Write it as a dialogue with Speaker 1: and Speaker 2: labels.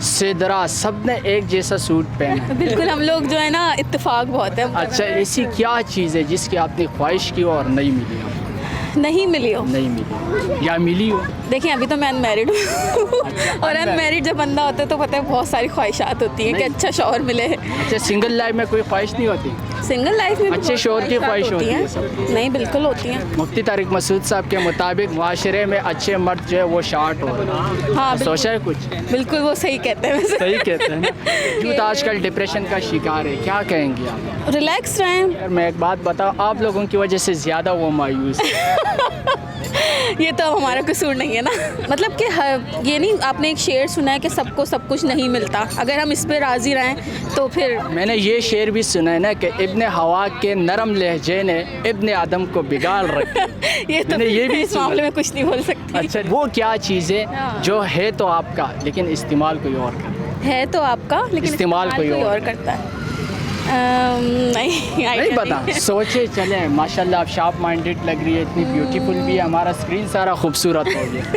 Speaker 1: सिदरा, सबने एक जैसा सूट पहना है।
Speaker 2: बिल्कुल, हम लोग जो है ना इत्तेफाक बहुत है।
Speaker 1: अच्छा, ऐसी क्या चीज़ है जिसकी आपने ख्वाहिश की हो और नहीं मिली हो?
Speaker 2: नहीं मिली हो?
Speaker 1: नहीं मिली या मिली हो?
Speaker 2: देखिए, अभी तो मैं अनमैरिड हूँ और अनमैरिड जब बंदा होता है तो पता है बहुत सारी ख्वाहिशात होती हैं कि अच्छा शौहर मिले।
Speaker 1: अच्छा, सिंगल लाइफ में कोई ख्वाहिश नहीं होती?
Speaker 2: सिंगल लाइफ में भी
Speaker 1: अच्छे
Speaker 2: बहुत
Speaker 1: शौहर की
Speaker 2: ख्वाहिशात
Speaker 1: ख्वाहिश होती है सबकी।
Speaker 2: नहीं, बिल्कुल होती हैं।
Speaker 1: मुफ्ती तारिक मसूद साहब के मुताबिक माशरे में अच्छे मर्द जो है वो शार्ट हो रहे हैं।
Speaker 2: हाँ,
Speaker 1: सोचा है कुछ?
Speaker 2: बिल्कुल वो सही कहते हैं वैसे।
Speaker 1: सही कहते हैं ना। यूथ आजकल डिप्रेशन का शिकार है, क्या कहेंगे आप?
Speaker 2: रिलैक्स रहें।
Speaker 1: यार मैं एक बात बताऊँ, आप लोगों की वजह से ज़्यादा वो मायूस है।
Speaker 2: ये तो हमारा कसूर नहीं है ना। मतलब कि ये नहीं, आपने एक शेर सुना है कि सबको सब कुछ नहीं मिलता, अगर हम इस पे राज़ी रहें तो फिर।
Speaker 1: मैंने ये शेर भी सुना है ना कि इब्ने हवा के नरम लहजे ने इब्ने आदम को बिगाड़ रखा।
Speaker 2: ये तो
Speaker 1: मैंने ये भी
Speaker 2: इस
Speaker 1: सुना।
Speaker 2: मामले में कुछ नहीं बोल सकती।
Speaker 1: अच्छा, वो क्या चीज़ है
Speaker 2: हाँ।
Speaker 1: जो है तो आपका लेकिन इस्तेमाल कोई और करता
Speaker 2: है तो आपका लेकिन
Speaker 1: इस्तेमाल कोई और
Speaker 2: करता है। नहीं
Speaker 1: नहीं
Speaker 2: idea
Speaker 1: पता? सोचे चले, माशाल्लाह आप शार्प माइंडेड लग रही है, इतनी ब्यूटीफुल भी है, हमारा स्क्रीन सारा खूबसूरत हो गया।